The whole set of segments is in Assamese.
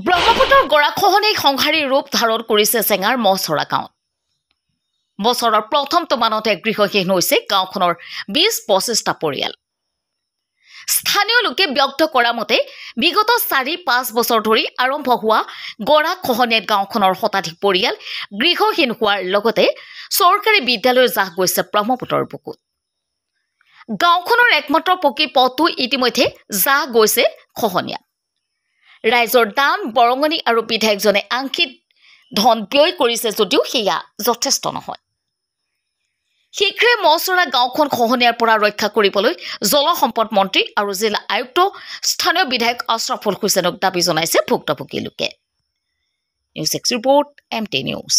ব্ৰহ্মপুত্ৰৰ গৰাখহনীয়াই সংহাৰী ৰূপ ধাৰণ কৰিছে চেঙাৰ মহচৰা গাঁৱত। বছৰৰ প্ৰথমটো মানতে গৃহহীন হৈছে গাঁওখনৰ ২০-২৫টা পৰিয়াল। স্থানীয় লোকে ব্যক্ত কৰা মতে বিগত ৪-৫ বছৰ ধৰি আৰম্ভ হোৱা গৰাখহনীয়াত গাঁওখনৰ শতাধিক পৰিয়াল গৃহহীন হোৱাৰ লগতে চৰকাৰী বিদ্যালয়ৰ জাহ গৈছে ব্ৰহ্মপুত্ৰৰ বুকুত। গাঁওখনৰ একমাত্ৰ পকী পথটো ইতিমধ্যে জাহ গৈছে খহনীয়াত। ৰাইজৰ দান বৰঙণি আৰু বিধায়কজনে আংশিক ধন ব্যয় কৰিছে যদিও সেয়া যথেষ্ট নহয়। শীঘ্ৰে মহচৰা গাঁওখন খহনীয়াৰ পৰা ৰক্ষা কৰিবলৈ জলসম্পদ মন্ত্ৰী আৰু জিলা আয়ুক্ত স্থানীয় বিধায়ক আশ্ৰাফুল হুছেইনক দাবী জনাইছে ভুক্তভোগী লোকে। News x report MT news.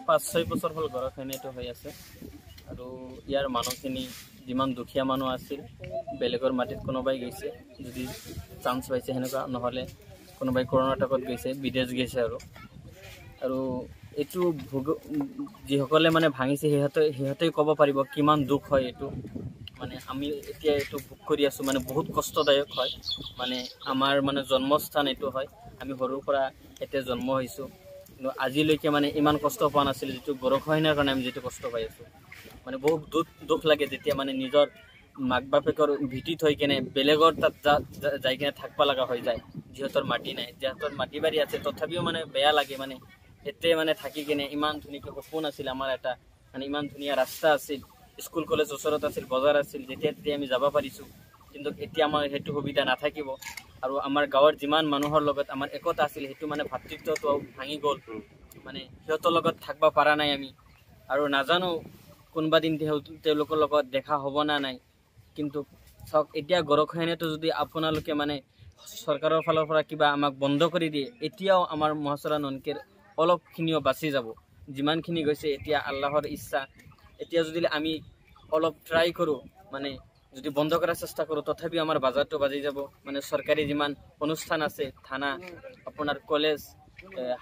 পাঁচ ৬ বছৰ হ'ল গৰাখহনীয়াটো হৈ আছে আৰু ইয়াৰ মানুহখিনি যিমান দুখীয়া মানুহ আছিল বেলেগৰ মাটিত কোনোবাই গৈছে যদি চান্স পাইছে সেনেকুৱা, নহ'লে কোনোবাই কৰ্ণাটকত গৈছে, বিদেশ গৈছে আৰু এইটো যিসকলে মানে ভাঙিছে সিহঁতেই ক'ব পাৰিব কিমান দুখ হয় এইটো। মানে আমি এতিয়া এইটো ভোগ কৰি আছোঁ, মানে বহুত কষ্টদায়ক হয়। মানে আমাৰ মানে জন্মস্থান এইটো হয়, আমি সৰুৰ পৰা এতিয়া জন্ম হৈছোঁ, কিন্তু আজিলৈকে মানে ইমান কষ্ট পোৱা নাছিল যিটো গৰাখহনীয়াৰ কাৰণে আমি যিটো কষ্ট পাই আছোঁ। মানে বহুত দুখ লাগে যেতিয়া মানে নিজৰ মাক বাপেকৰ ভিটিত হৈ কেনে বেলেগৰ তাত যাই কেনে থাকিব লগা হৈ যায়। যিহঁতৰ মাটি নাই, যিহঁতৰ মাটি বাৰী আছে, তথাপিও মানে বেয়া লাগে। মানে এতে মানে থাকি কেনে ইমান ধুনীয়াকৈ সপোন আছিল আমাৰ এটা, মানে ইমান ধুনীয়া ৰাস্তা আছিল, স্কুল কলেজ ওচৰত আছিল, বজাৰ আছিল, যেতিয়া আমি যাব পাৰিছোঁ। কিন্তু এতিয়া আমাৰ সেইটো সুবিধা নাথাকিব আৰু আমাৰ গাঁৱৰ যিমান মানুহৰ লগত আমাৰ একতা আছিল সেইটো মানে ভাতৃত্বটো ভাঙি গ'ল। মানে সিহঁতৰ লগত থাকিব পৰা নাই আমি, আৰু নাজানো কোনোবা দিন তেওঁলোকৰ লগত দেখা হ'ব না নাই। কিন্তু চাওক, এতিয়া গৰাখহনীয়াটো যদি আপোনালোকে মানে চৰকাৰৰ ফালৰ পৰা কিবা আমাক বন্ধ কৰি দিয়ে, এতিয়াও আমাৰ মহচৰা ননকেৰ অলপখিনিও বাচি যাব। যিমানখিনি গৈছে এতিয়া আল্লাহৰ ইচ্ছা। এতিয়া যদি আমি অলপ ট্ৰাই কৰোঁ, মানে যদি বন্ধ কৰাৰ চেষ্টা কৰোঁ, তথাপিও আমাৰ বাজাৰটো বাজি যাব। মানে চৰকাৰী যিমান অনুষ্ঠান আছে, থানা, আপোনাৰ কলেজ,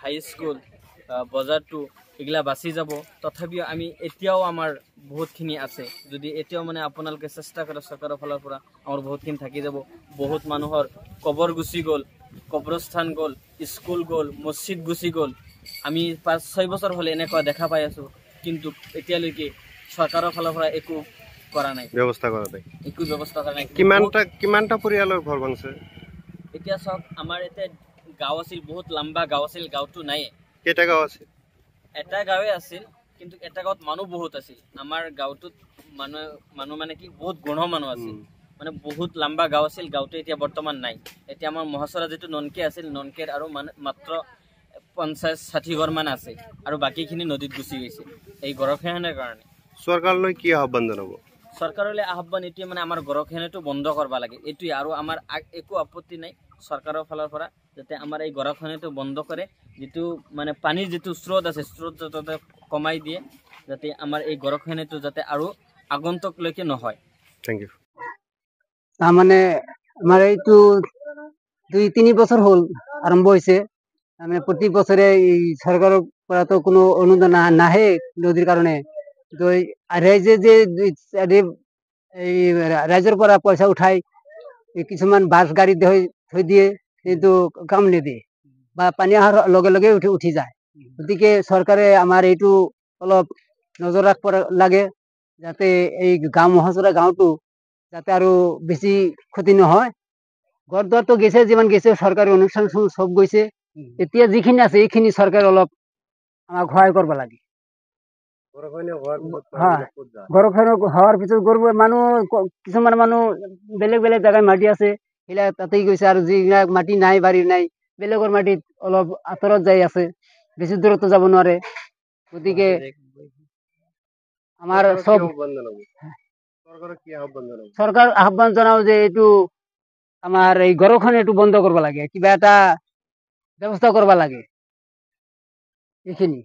হাইস্কুল, বজাৰটো, এইগিলা বাচি যাব। তথাপিও আমি এতিয়াও আমাৰ বহুতখিনি আছে। যদি এতিয়াও মানে আপোনালোকে চেষ্টা কৰে চৰকাৰৰ ফালৰ পৰা, আমাৰ বহুতখিনি থাকি যাব। বহুত মানুহৰ কবৰ গুচি গ'ল, কবৰস্থান গ'ল, স্কুল গ'ল, মছজিদ গুচি গ'ল। আমি ৫-৬ বছৰ হ'লে এনেকুৱা দেখা পাই আছোঁ, কিন্তু এতিয়ালৈকে চৰকাৰৰ ফালৰ পৰা একো কৰা নাই, ব্যৱস্থা কৰা নাই। কিমানটা পৰিয়ালৰ ঘৰ ভাঙছে? এতিয়া চাওক, আমাৰ এতিয়া গাঁও আছিল, বহুত লম্বা গাঁও আছিল, গাঁওটো নাই। কেইটা গাঁও আছিল? এটা গাঁৱে আছিল, কিন্তু এটা গাঁৱত মানুহ বহুত আছিল। আমাৰ গাঁওটোত মানুহ মানে কি বহুত গুণ মানুহ আছিল, মানে বহুত লম্বা গাঁও আছিল। গাঁওটো এতিয়া বৰ্তমান নাই। এতিয়া আমাৰ মহচৰা যিটো ননকে আছিল, ননকেৰ আৰু মাত্ৰ ৫০-৬০ ঘৰ মান আছে, আৰু বাকীখিনি নদীত গুচি গৈছে এই গৰাখহনীয়াৰ কাৰণে। চৰকাৰলৈ কি আহ্বান জনাব? চৰকাৰলৈ আহ্বান এইটোৱে, মানে আমাৰ গৰাখহনীয়াটো বন্ধ কৰিব লাগে, এইটোৱে। আৰু আমাৰ একো আপত্তি নাই চৰকাৰৰ ফালৰ পৰা, যাতে আমাৰ এই গৰাখহনীয়াটো বন্ধ কৰে। যিটো মানে পানীৰ যিটো স্ৰোত আছে, স্ৰোত যাতে কমাই দিয়ে, যাতে আমাৰ এই গৰাখহনীয়াটো যাতে আৰু আগন্তুকলৈকে নহয়। Thank you. তাৰমানে আমাৰ এইটো ২-৩ বছৰ হ'ল আৰম্ভ হৈছে। আমি প্ৰতি বছৰে এই চৰকাৰৰ পৰাতো কোনো অনুদান নাহে নদীৰ কাৰণে। ৰাইজে যে এই ৰাইজৰ পৰা পইচা উঠাই কিছুমান বাছ গাড়ীত থৈ দিয়ে, কিন্তু কাম নিদিয়ে, বা পানী অহাৰ লগে লগে উঠি যায়। গতিকে চৰকাৰে আমাৰ এইটো অলপ নজৰ ৰাখিব লাগে, যাতে এই মহচৰা গাঁওটো যাতে আৰু বেছি ক্ষতি নহয়। ঘৰ দুৱাৰটো গৈছে, যিমান গৈছে চৰকাৰী অনুষ্ঠান চব গৈছে। এতিয়া যিখিনি আছে এইখিনি চৰকাৰে অলপ আমাক সহায় কৰিব লাগে। গৰাখহনীয়া হোৱাৰ পিছত কিছুমান মানুহ বেলেগ বেলেগ জেগাত মাটি আছে, সেইবিলাক তাতেই গৈছে, আৰু যিবিলাক মাটি নাই, বাৰী নাই, বেলেগৰ মাটিত অলপ আঁতৰত যাই আছে, বেছি দূৰত্ব যাব নোৱাৰে। গতিকে আমাৰ চব চৰকাৰ আহ্বান জনাও যে এইটো আমাৰ এই গড়খন এইটো বন্ধ কৰিব লাগে, কিবা এটা ব্যৱস্থা কৰিব লাগে। এইখিনি